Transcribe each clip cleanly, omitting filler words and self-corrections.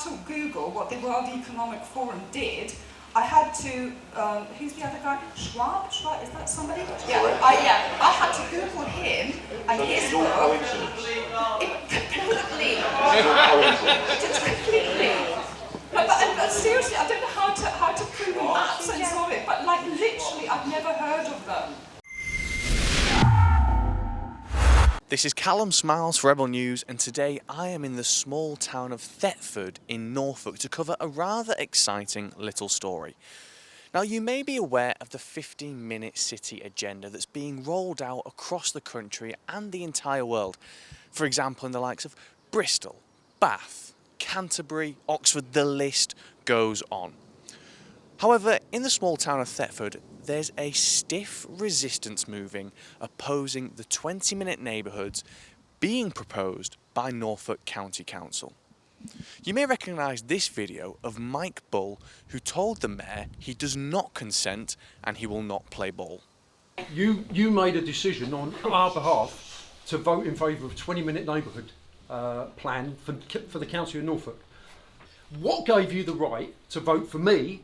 to Google what the World Economic Forum did. I had to, who's the other guy? Schwab, is that somebody? Yeah, I had to Google him and his book. Completely. Just completely. But seriously, I don't know how to prove in that sense of it, but like literally, I've never heard of them. This is Callum Smiles for Rebel News, and today I am in the small town of Thetford in Norfolk to cover a rather exciting little story. Now, you may be aware of the 15-minute city agenda that's being rolled out across the country and the entire world. For example, in the likes of Bristol, Bath, Canterbury, Oxford, the list goes on. However, in the small town of Thetford, there's a stiff resistance moving opposing the 20-minute neighbourhoods being proposed by Norfolk County Council. You may recognise this video of Mike Bull, who told the mayor he does not consent and he will not play ball. You made a decision on our behalf to vote in favour of a 20-minute neighbourhood plan for the County of Norfolk. What gave you the right to vote for me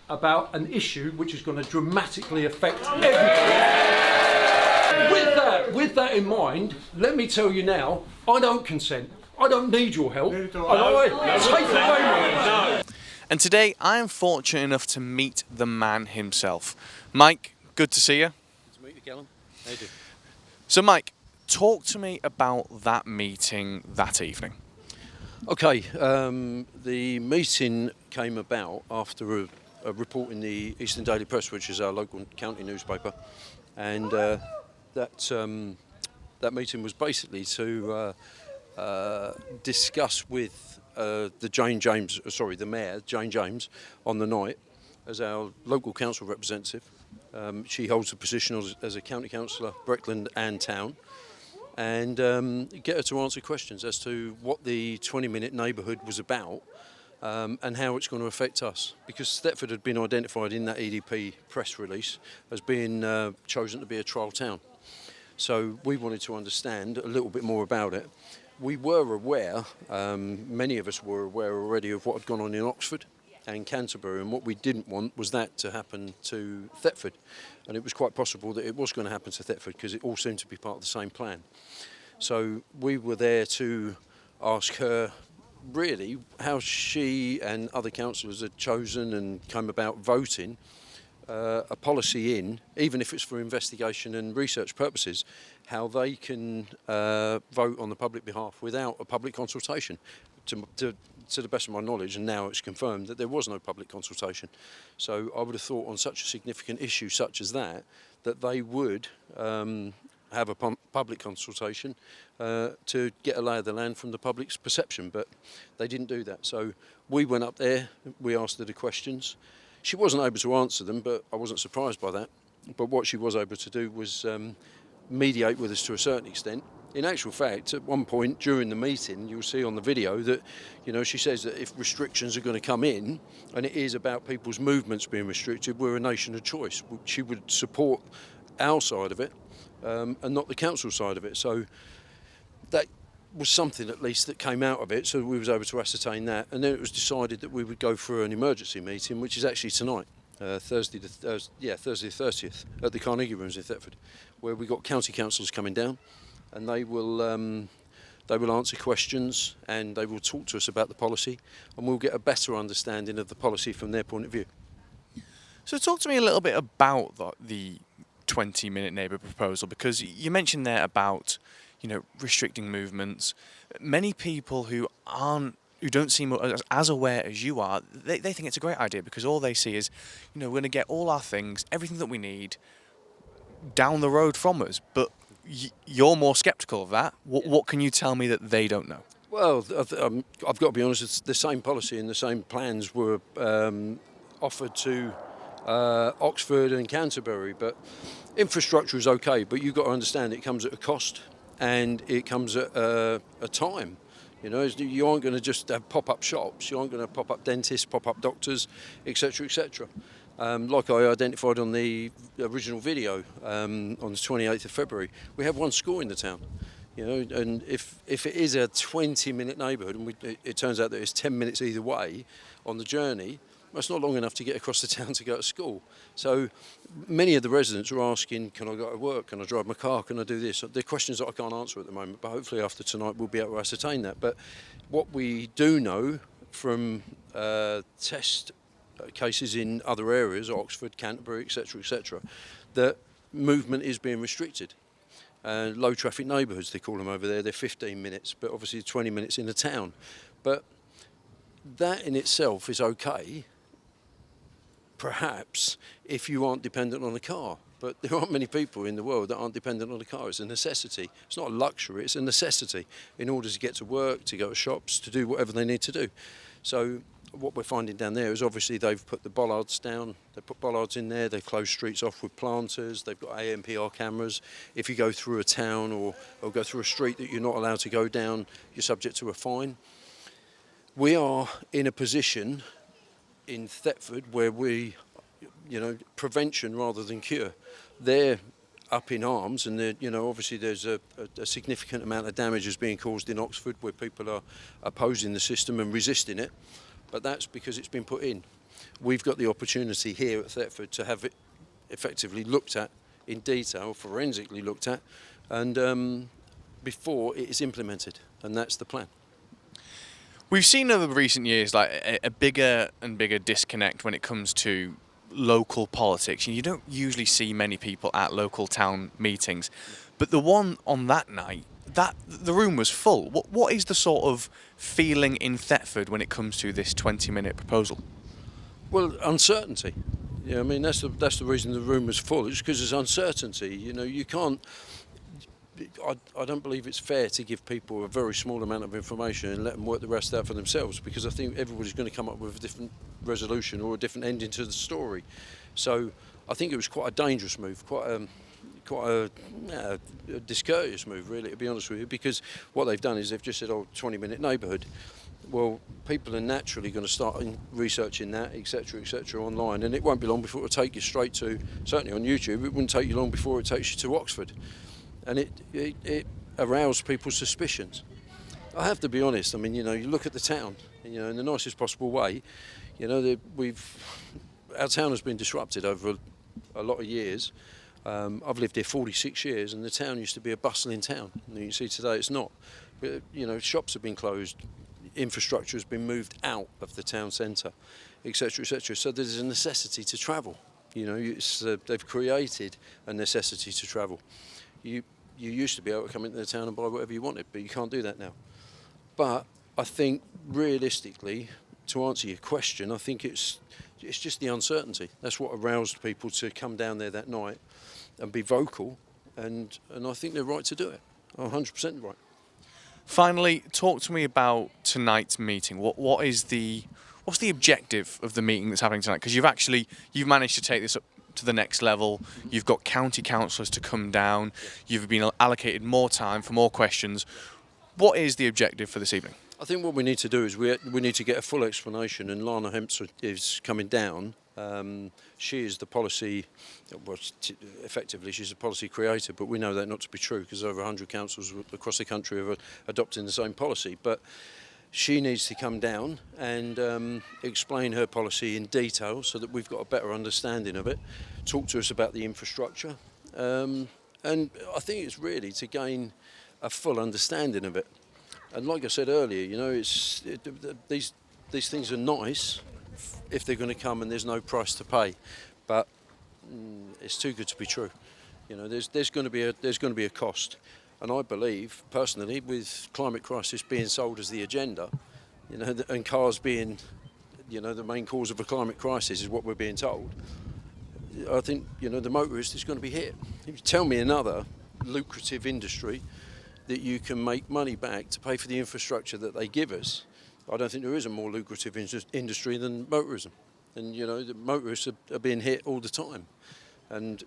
about an issue which is going to dramatically affect everybody? With that in mind, let me tell you now, I don't consent. I don't need your help. Take away. And today I am fortunate enough to meet the man himself. Mike, good to see you. Good to meet you, Callum. How you doing? So Mike, talk to me about that meeting that evening. Okay, the meeting came about after a report in the Eastern Daily Press, which is our local county newspaper, and that meeting was basically to discuss with the Mayor, Jane James, on the night as our local council representative. She holds the position as a county councillor, Breckland and Town, and get her to answer questions as to what the 20-minute neighbourhood was about. And how it's going to affect us, because Thetford had been identified in that EDP press release as being chosen to be a trial town. So we wanted to understand a little bit more about it. We were aware, many of us were aware already of what had gone on in Oxford and Canterbury, and what we didn't want was that to happen to Thetford. And it was quite possible that it was going to happen to Thetford because it all seemed to be part of the same plan. So we were there to ask her really how she and other councillors had chosen and came about voting a policy in, even if it's for investigation and research purposes, how they can vote on the public behalf without a public consultation. To the best of my knowledge, and now it's confirmed, that there was no public consultation. So I would have thought on such a significant issue such as that they would have a public consultation to get a lay of the land from the public's perception, but they didn't do that. So we went up there, we asked her the questions. She wasn't able to answer them, but I wasn't surprised by that. But what she was able to do was mediate with us to a certain extent. In actual fact, at one point during the meeting, you'll see on the video that, she says that if restrictions are going to come in, and it is about people's movements being restricted, we're a nation of choice. She would support our side of it, and not the council side of it. So that was something at least that came out of it, so we was able to ascertain that. And then it was decided that we would go for an emergency meeting, which is actually tonight, Thursday the 30th, at the Carnegie Rooms in Thetford, where we got county councillors coming down, and they will answer questions and they will talk to us about the policy, and we'll get a better understanding of the policy from their point of view. So talk to me a little bit about the 20-minute neighbour proposal, because you mentioned there about restricting movements. Many people who don't seem as aware as you are, they think it's a great idea, because all they see is we're going to get all our things, everything that we need, down the road from us. But you're more sceptical of that. What can you tell me that they don't know? Well, I've got to be honest, it's the same policy and the same plans were offered to Oxford and Canterbury, but infrastructure is okay, but you've got to understand it comes at a cost and it comes at a time. You aren't going to just have pop-up shops, you aren't going to pop-up dentists, pop-up doctors, etc., etc. Like I identified on the original video on the 28th of February, we have one school in the town. You know, and if it is a 20-minute neighbourhood, and it turns out that it's 10 minutes either way on the journey, that's not long enough to get across the town to go to school. So many of the residents are asking, can I go to work? Can I drive my car? Can I do this? They're questions that I can't answer at the moment, but hopefully after tonight we'll be able to ascertain that. But what we do know from test cases in other areas, Oxford, Canterbury, etc., that movement is being restricted. Low traffic neighbourhoods, they call them over there, they're 15 minutes, but obviously 20 minutes in the town. But that in itself is okay, perhaps, if you aren't dependent on a car. But there aren't many people in the world that aren't dependent on a car. It's a necessity. It's not a luxury, it's a necessity in order to get to work, to go to shops, to do whatever they need to do. So what we're finding down there is obviously they've put the bollards down, they put bollards in there, they've closed streets off with planters, they've got ANPR cameras. If you go through a town or go through a street that you're not allowed to go down, you're subject to a fine. We are in a position in Thetford where we, prevention rather than cure. They're up in arms, and obviously there's a significant amount of damage is being caused in Oxford where people are opposing the system and resisting it. But that's because it's been put in. We've got the opportunity here at Thetford to have it effectively looked at in detail, forensically looked at, and before it is implemented, and that's the plan. We've seen over recent years like a bigger and bigger disconnect when it comes to local politics. You don't usually see many people at local town meetings, but the one on that night, the room was full. What is the sort of feeling in Thetford when it comes to this 20-minute proposal? Well, uncertainty. Yeah, I mean that's the reason the room was full. It's because there's uncertainty. You can't. I don't believe it's fair to give people a very small amount of information and let them work the rest out for themselves, because I think everybody's going to come up with a different resolution or a different ending to the story. So I think it was quite a dangerous move, quite a discourteous move, really, to be honest with you, because what they've done is they've just said, 20-minute neighbourhood. Well, people are naturally going to start researching that, etc., online, and it won't be long before it'll take you straight to, certainly on YouTube, it wouldn't take you long before it takes you to Oxford. And it aroused people's suspicions. I have to be honest, I mean, you look at the town, in the nicest possible way, our town has been disrupted over a lot of years. I've lived here 46 years, and the town used to be a bustling town. And you see today it's not. But, shops have been closed, infrastructure has been moved out of the town centre, etc., etc. So there's a necessity to travel. They've created a necessity to travel. You used to be able to come into the town and buy whatever you wanted, but you can't do that now. But I think realistically, to answer your question, I think it's just the uncertainty. That's what aroused people to come down there that night and be vocal, and I think they're right to do it. 100% right. Finally, talk to me about tonight's meeting. What's the objective of the meeting that's happening tonight? Because you've managed to take this up to the next level. You've got county councillors to come down. You've been allocated more time for more questions. What is the objective for this evening? I think what we need to do is we need to get a full explanation, and Lana Hemsall is coming down. She is the policy, effectively she's a policy creator, but we know that not to be true because over 100 councils across the country are adopting the same policy. But she needs to come down and explain her policy in detail so that we've got a better understanding of it, talk to us about the infrastructure, and I think it's really to gain a full understanding of it. And like I said earlier, these things are nice if they're going to come and there's no price to pay, but it's too good to be true. There's going to be a cost. And I believe, personally, with climate crisis being sold as the agenda, and cars being, the main cause of a climate crisis is what we're being told, I think, the motorist is going to be hit. If you tell me another lucrative industry that you can make money back to pay for the infrastructure that they give us, I don't think there is a more lucrative industry than motorism. And, the motorists are being hit all the time. And,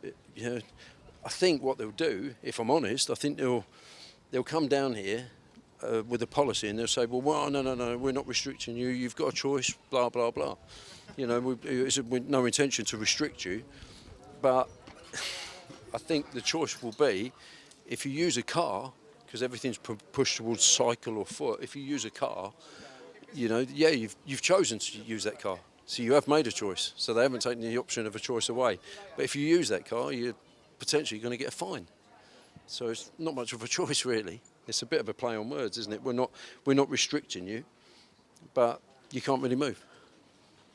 I think what they'll do, if I'm honest, I think they'll come down here with a policy and they'll say, well, no, we're not restricting you. You've got a choice, blah, blah, blah. It's with no intention to restrict you. But I think the choice will be, if you use a car, because everything's pushed towards cycle or foot. If you use a car, you know, yeah, you've chosen to use that car, so you have made a choice. So they haven't taken the option of a choice away. But if you use that car, you're potentially going to get a fine. So it's not much of a choice, really. It's a bit of a play on words, isn't it? We're not restricting you, but you can't really move.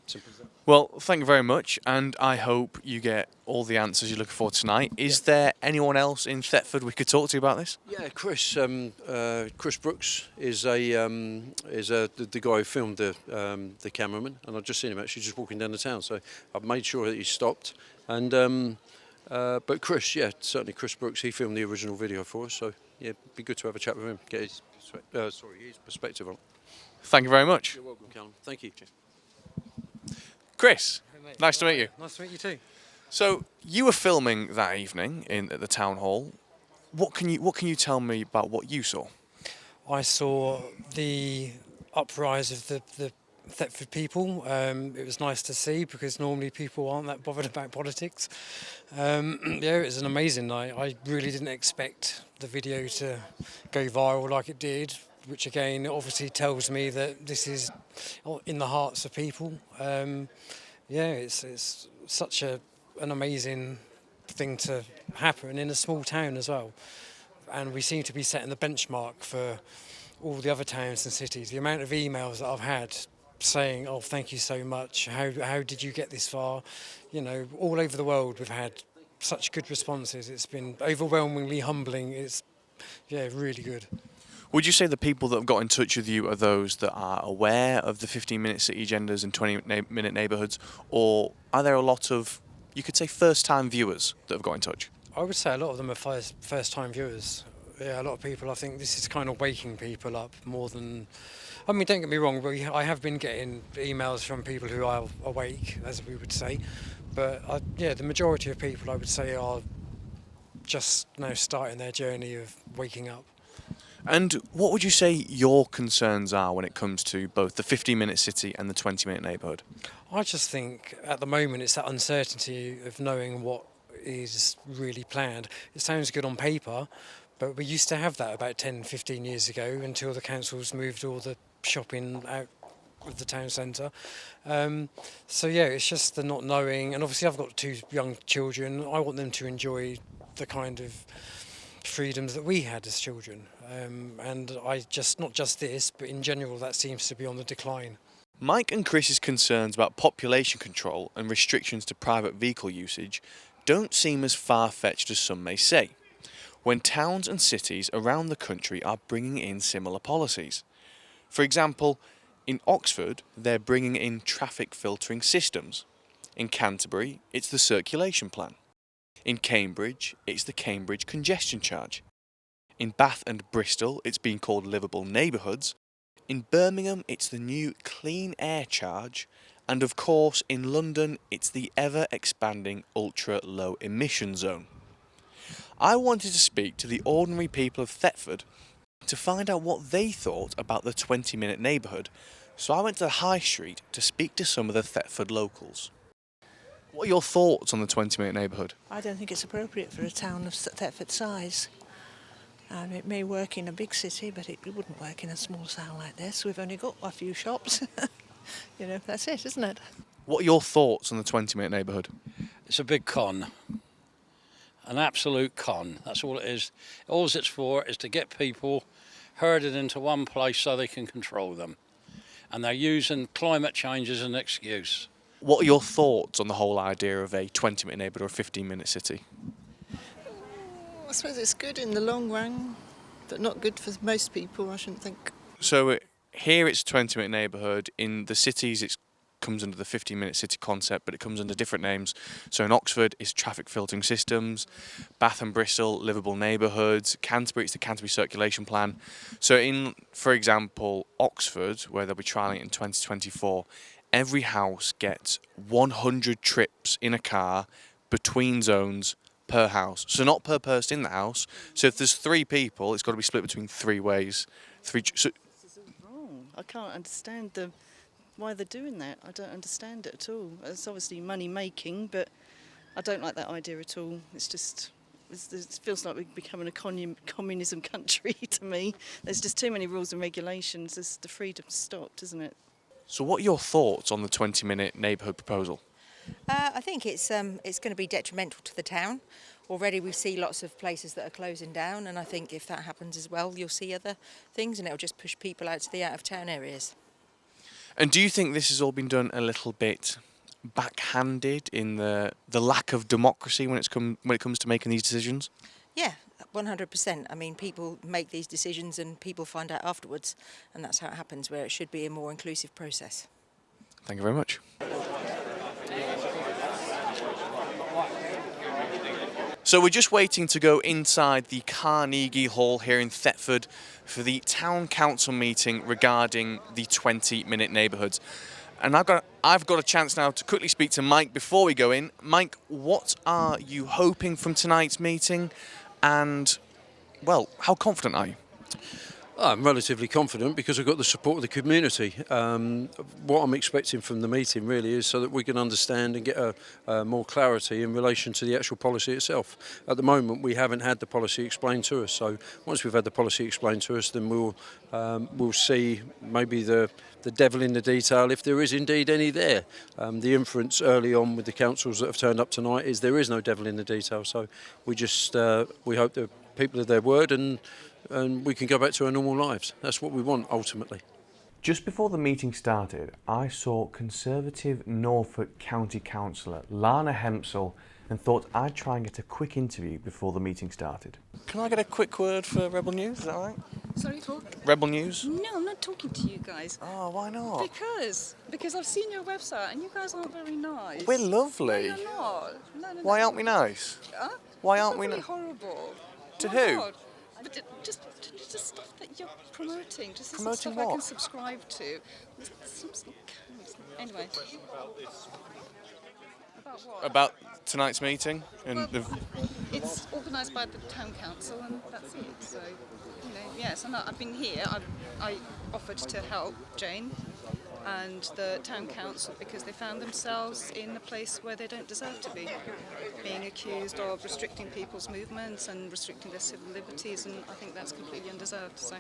Simple as that. Well, thank you very much, and I hope you get all the answers you're looking for tonight. Is there anyone else in Thetford we could talk to about this? Yeah, Chris. Chris Brooks is the guy who filmed the cameraman, and I've just seen him actually just walking down the town. So I've made sure that he stopped. And but Chris, yeah, certainly Chris Brooks. He filmed the original video for us. So yeah, it'd be good to have a chat with him, get his perspective on it. Thank you very much. You're welcome, Callum. Thank you. Chris, nice to meet you. Nice to meet you too. So you were filming that evening at the town hall. What can you tell me about what you saw? I saw the uprise of the Thetford people. It was nice to see because normally people aren't that bothered about politics. Yeah, it was an amazing night. I really didn't expect the video to go viral like it did, which again obviously tells me that this is in the hearts of people. Yeah, it's such an amazing thing to happen in a small town as well. And we seem to be setting the benchmark for all the other towns and cities. The amount of emails that I've had saying, "Oh, thank you so much. How did you get this far?" You know, all over the world we've had such good responses. It's been overwhelmingly humbling. It's, yeah, really good. Would you say the people that have got in touch with you are those that are aware of the 15-minute city agendas and 20-minute neighbourhoods, or are there a lot of, you could say, first-time viewers that have got in touch? I would say a lot of them are first-time viewers. Yeah, a lot of people, I think this is kind of waking people up more than... I mean, don't get me wrong, but I have been getting emails from people who are awake, as we would say. But, yeah, the majority of people, I would say, are just now starting their journey of waking up. And what would you say your concerns are when it comes to both the 15-minute city and the 20-minute neighbourhood? I just think at the moment it's that uncertainty of knowing what is really planned. It sounds good on paper, but we used to have that about 10, 15 years ago until the councils moved all the shopping out of the town centre. So yeah, it's just the not knowing, and obviously I've got 2 young children. I want them to enjoy the kind of freedoms that we had as children, and not just this, but in general that seems to be on the decline. Mike and Chris's concerns about population control and restrictions to private vehicle usage don't seem as far-fetched as some may say, when towns and cities around the country are bringing in similar policies. For example, in Oxford they're bringing in traffic filtering systems. In Canterbury it's the circulation plan. In Cambridge, it's the Cambridge congestion charge. In Bath and Bristol, it's being called livable neighbourhoods. In Birmingham, it's the new clean air charge. And of course, in London, it's the ever-expanding ultra-low emission zone. I wanted to speak to the ordinary people of Thetford to find out what they thought about the 20-minute neighbourhood. So I went to the High Street to speak to some of the Thetford locals. What are your thoughts on the 20-minute neighbourhood? I don't think it's appropriate for a town of Thetford size. It may work in a big city, but it wouldn't work in a small town like this. We've only got a few shops. You know, that's it, isn't it? What are your thoughts on the 20-minute neighbourhood? It's a big con. An absolute con. That's all it is. All it's for is to get people herded into one place so they can control them. And they're using climate change as an excuse. What are your thoughts on the whole idea of a 20-minute neighbourhood or a 15-minute city? I suppose it's good in the long run, but not good for most people, I shouldn't think. So here it's a 20-minute neighbourhood. In the cities it comes under the 15-minute city concept, but it comes under different names. So in Oxford it's traffic filtering systems, Bath and Bristol, livable neighbourhoods, Canterbury it's the Canterbury circulation plan. So in, for example, Oxford, where they'll be trialling it in 2024, every house gets 100 trips in a car between zones per house. So not per person in the house. So if there's 3 people, it's got to be split between 3 ways. So This isn't wrong. I can't understand why they're doing that. I don't understand it at all. It's obviously money making, but I don't like that idea at all. It's just It feels like we're becoming a communism country to me. There's just too many rules and regulations. The freedom's stopped, isn't it? So what are your thoughts on the 20-minute neighbourhood proposal? I think it's going to be detrimental to the town. Already we see lots of places that are closing down, and I think if that happens as well, you'll see other things, and it'll just push people out to the out-of-town areas. And do you think this has all been done a little bit backhanded in the lack of democracy when it comes to making these decisions? Yeah, 100%. I mean, people make these decisions and people find out afterwards, and that's how it happens, where it should be a more inclusive process. Thank you very much. So we're just waiting to go inside the Carnegie Hall here in Thetford for the town council meeting regarding the 20-minute neighbourhoods. And I've got a chance now to quickly speak to Mike before we go in. Mike, what are you hoping from tonight's meeting? And, well, how confident are you? I'm relatively confident because I've got the support of the community. What I'm expecting from the meeting really is so that we can understand and get more clarity in relation to the actual policy itself. At the moment, we haven't had the policy explained to us. So once we've had the policy explained to us, then we'll see maybe the devil in the detail, if there is indeed any there. The inference early on with the councils that have turned up tonight is there is no devil in the detail. So we just we hope that people are their word and we can go back to our normal lives. That's what we want, ultimately. Just before the meeting started, I saw Conservative Norfolk County Councillor Lana Hemsall and thought I'd try and get a quick interview before the meeting started. Can I get a quick word for Rebel News, is that all right? Sorry, for? Rebel News? No, I'm not talking to you guys. Oh, why not? Because I've seen your website and you guys aren't very nice. We're lovely. No, you're not. No. Why aren't we nice? Huh? Why aren't we really nice? horrible. To Oh, who? God. But just stuff that you're promoting, just Promoting stuff what? I can subscribe to. Anyway. About what? About tonight's meeting? And Well, it's organised by the town council and that's it. So, yes, and I've been here. I offered to help Jane and the town council because they found themselves in a place where they don't deserve to be, being accused of restricting people's movements and restricting their civil liberties, and I think that's completely undeserved. So.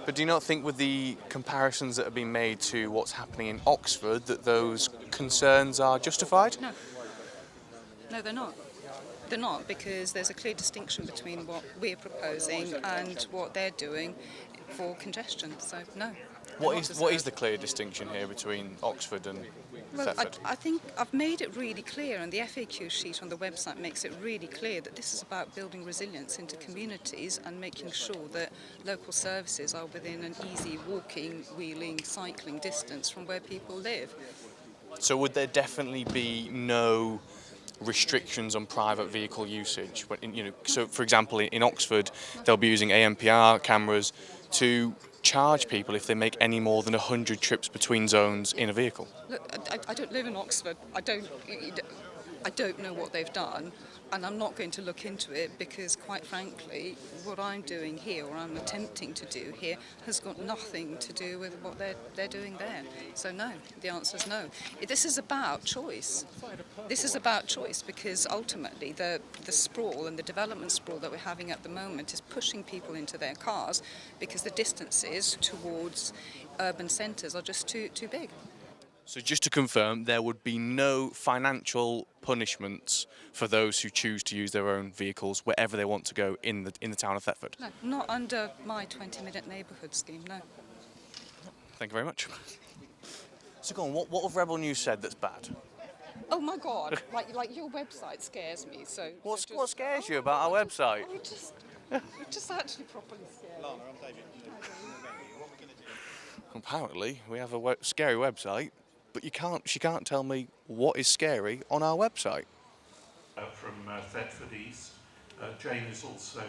But do you not think with the comparisons that have been made to what's happening in Oxford that those concerns are justified? No, they're not. They're not, because there's a clear distinction between what we're proposing and what they're doing for congestion. So, no. What is the clear distinction here between Oxford and Thetford? I think I've made it really clear, and the FAQ sheet on the website makes it really clear that this is about building resilience into communities and making sure that local services are within an easy walking, wheeling, cycling distance from where people live. So would there definitely be no restrictions on private vehicle usage? So for example, in Oxford, they'll be using ANPR cameras to charge people if they make any more than 100 trips between zones in a vehicle. Look, I don't live in Oxford. I don't know what they've done, and I'm not going to look into it because, quite frankly, what I'm doing here, or I'm attempting to do here, has got nothing to do with what they're doing there. So no, the answer is no. This is about choice. This is about choice because ultimately the sprawl and the development sprawl that we're having at the moment is pushing people into their cars because the distances towards urban centres are just too big. So just to confirm, there would be no financial punishments for those who choose to use their own vehicles wherever they want to go in the town of Thetford? No, not under my 20-minute neighbourhood scheme, no. Thank you very much. So go on, what have Rebel News said that's bad? Oh my God, like your website scares me, so... What scares you about our website? We're just actually properly scared. Lana, I'm David. Apparently, we have a scary website, but she can't tell me what is scary on our website. From Thetford East. Jane is also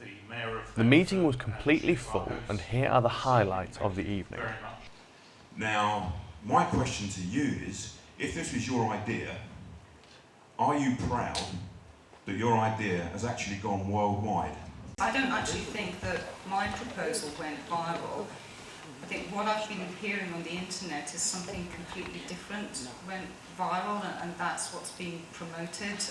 the Mayor of Thetford. The meeting was completely full, and here are the highlights of the evening. Very much. Now, my question to you is, if this was your idea, are you proud that your idea has actually gone worldwide? I don't actually think that my proposal went viral. I think what I've been hearing on the internet is something completely different went viral, and that's what's being promoted.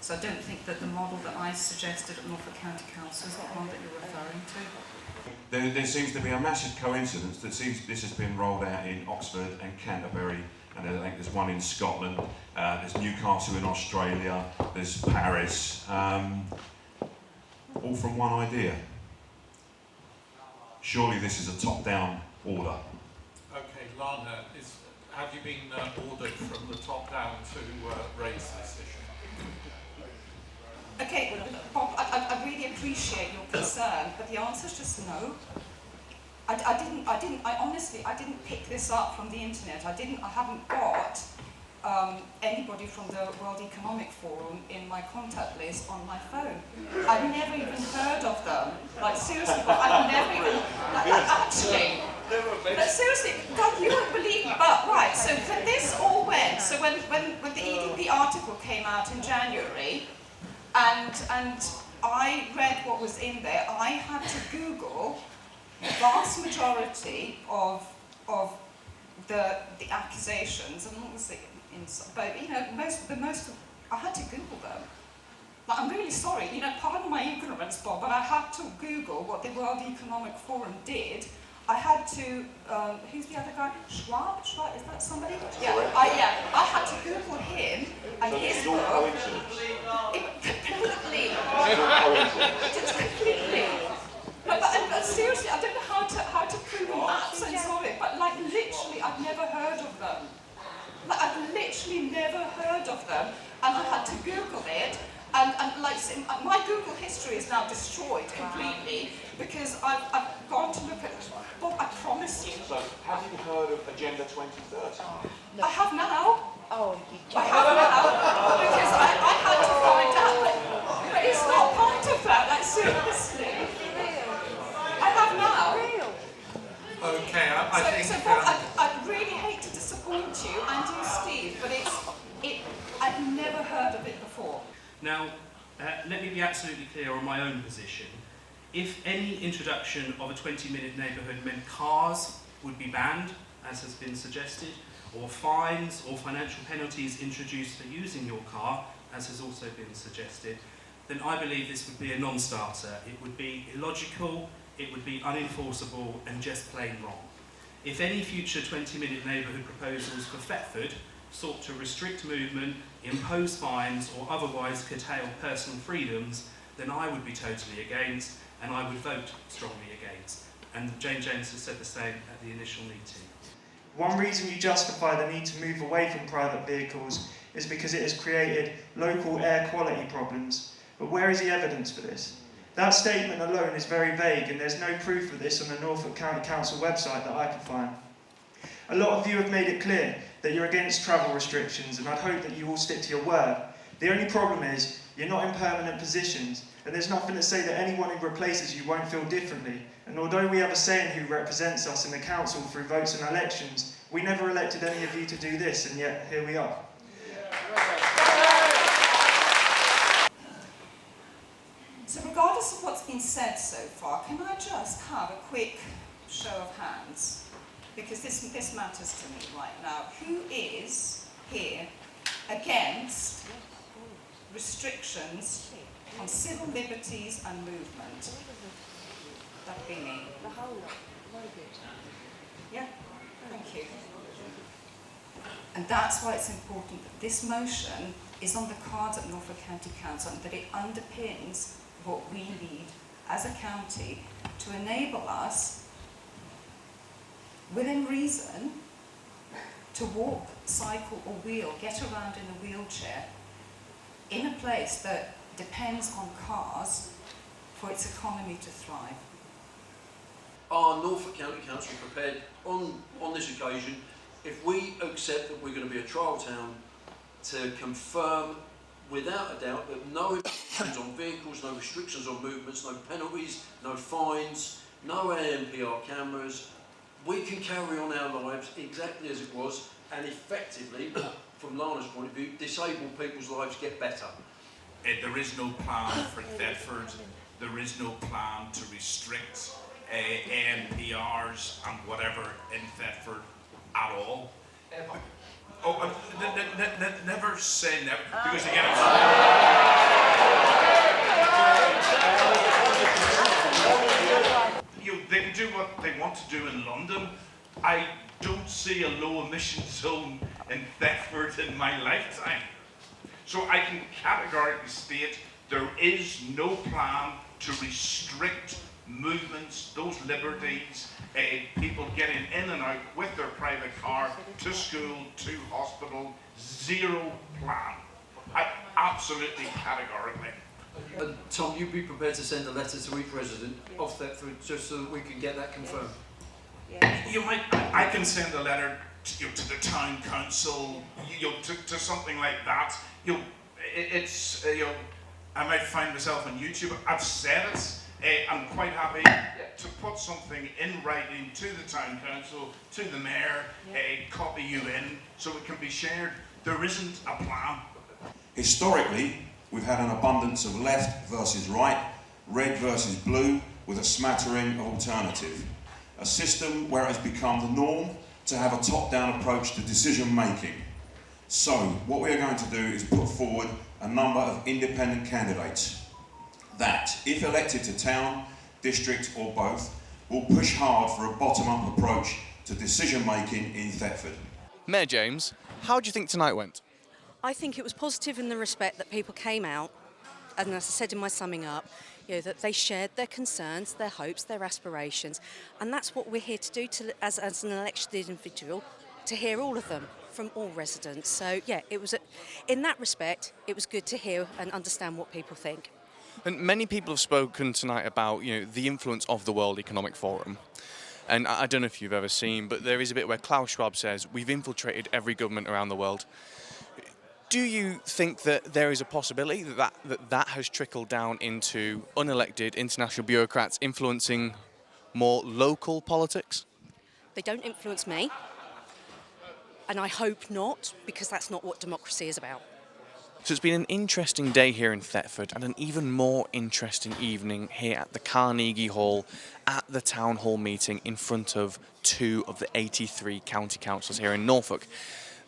So I don't think that the model that I suggested at Norfolk County Council is the one that you're referring to. There seems to be a massive coincidence that this has been rolled out in Oxford and Canterbury, and I think there's one in Scotland, there's Newcastle in Australia, there's Paris, all from one idea. Surely this is a top-down order. Okay, Lana, have you been ordered from the top down to raise this issue? Okay, Bob, I really appreciate your concern, but the answer is just no. I honestly didn't pick this up from the internet. I haven't got anybody from the World Economic Forum in my contact list on my phone. I've never even heard of them. Like, seriously, I've never even, actually, but seriously, God, you won't believe me, but right, so this all went, so when the EDP article came out in January, and I read what was in there, I had to Google the vast majority of the accusations, and what was it, but you know, I had to Google them. Like, I'm really sorry, you know, pardon my ignorance, Bob, but I had to Google what the World Economic Forum did. I had to, who's the other guy? Schwab, is that somebody? Yeah, I had to Google him and his book. Completely. Just completely. But seriously, I don't know how to prove an absence of it, but like literally, I've never heard of them. Like, I've literally never heard of them, and I had to Google it. And like, my Google history is now destroyed completely because I've gone to look at, Bob, I promise you. So, have you heard of Agenda 2030? I have now. Oh, I have now, because I had to find out, but it's not part of that, like, seriously. I have now. Okay, I think... So Bob, I really hate to disappoint you, and you, Steve, but I've never heard of it before. Now, let me be absolutely clear on my own position. If any introduction of a 20-minute neighbourhood meant cars would be banned, as has been suggested, or fines or financial penalties introduced for using your car, as has also been suggested, then I believe this would be a non-starter. It would be illogical, it would be unenforceable, and just plain wrong. If any future 20-minute neighbourhood proposals for Thetford sought to restrict movement, impose fines, or otherwise curtail personal freedoms, then I would be totally against, and I would vote strongly against. And Jane James has said the same at the initial meeting. One reason you justify the need to move away from private vehicles is because it has created local air quality problems. But where is the evidence for this? That statement alone is very vague, and there's no proof of this on the Norfolk County Council website that I can find. A lot of you have made it clear that you're against travel restrictions, and I'd hope that you all stick to your word. The only problem is, you're not in permanent positions, and there's nothing to say that anyone who replaces you won't feel differently. And although we have a say in who represents us in the council through votes and elections, we never elected any of you to do this, and yet here we are. So regardless of what's been said so far, can I just have a quick show of hands? Because this matters to me right now. Who is here against restrictions on civil liberties and movement? That'd be me. Yeah, thank you. And that's why it's important that this motion is on the cards at Norfolk County Council, and that it underpins what we need as a county to enable us, within reason, to walk, cycle or wheel, get around in a wheelchair in a place that depends on cars for its economy to thrive. Are Norfolk County Council prepared on this occasion, if we accept that we're going to be a trial town, to confirm without a doubt that no restrictions on vehicles, no restrictions on movements, no penalties, no fines, no ANPR cameras, we can carry on our lives exactly as it was, and effectively, from Lana's point of view, disabled people's lives get better. There is no plan for Thetford. There is no plan to restrict ANPRs and whatever in Thetford at all. Oh, never say never, because again, they can do what they want to do in London. I don't see a low emission zone in Thetford in my lifetime. So I can categorically state there is no plan to restrict movements, those liberties, people getting in and out with their private car to school, to hospital, zero plan. Absolutely categorically. Tom, you'd be prepared to send a letter to each resident of Thetford just so that we can get that confirmed? I can send a letter to the town council, to something like that. I might find myself on YouTube. I've said it. I'm quite happy to put something in writing to the town council, to the mayor, copy you in, so it can be shared. There isn't a plan. Historically, we've had an abundance of left versus right, red versus blue, with a smattering of alternative. A system where it has become the norm to have a top-down approach to decision making. So, what we are going to do is put forward a number of independent candidates that, if elected to town, district or both, will push hard for a bottom-up approach to decision making in Thetford. Mayor James, how do you think tonight went? I think it was positive in the respect that people came out, and as I said in my summing up, that they shared their concerns, their hopes, their aspirations, and that's what we're here to do as an elected individual, to hear all of them from all residents. So yeah, it was in that respect, it was good to hear and understand what people think. And many people have spoken tonight about the influence of the World Economic Forum. And I don't know if you've ever seen, but there is a bit where Klaus Schwab says, we've infiltrated every government around the world. Do you think that there is a possibility that has trickled down into unelected international bureaucrats influencing more local politics? They don't influence me, and I hope not, because that's not what democracy is about. So it's been an interesting day here in Thetford and an even more interesting evening here at the Carnegie Hall at the Town Hall meeting in front of 2 of the 83 county councillors here in Norfolk.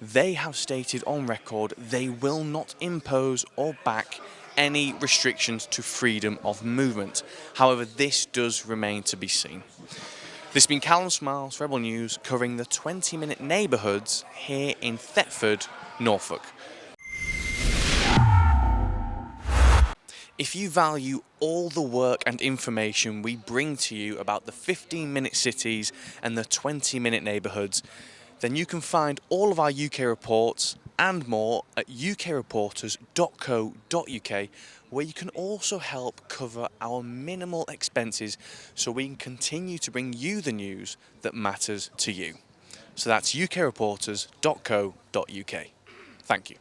They have stated on record they will not impose or back any restrictions to freedom of movement. However, this does remain to be seen. This has been Callum Smiles, Rebel News, covering the 20-minute neighbourhoods here in Thetford, Norfolk. If you value all the work and information we bring to you about the 15-minute cities and the 20-minute neighbourhoods, then you can find all of our UK reports and more at ukreporters.co.uk, where you can also help cover our minimal expenses so we can continue to bring you the news that matters to you. So that's ukreporters.co.uk. Thank you.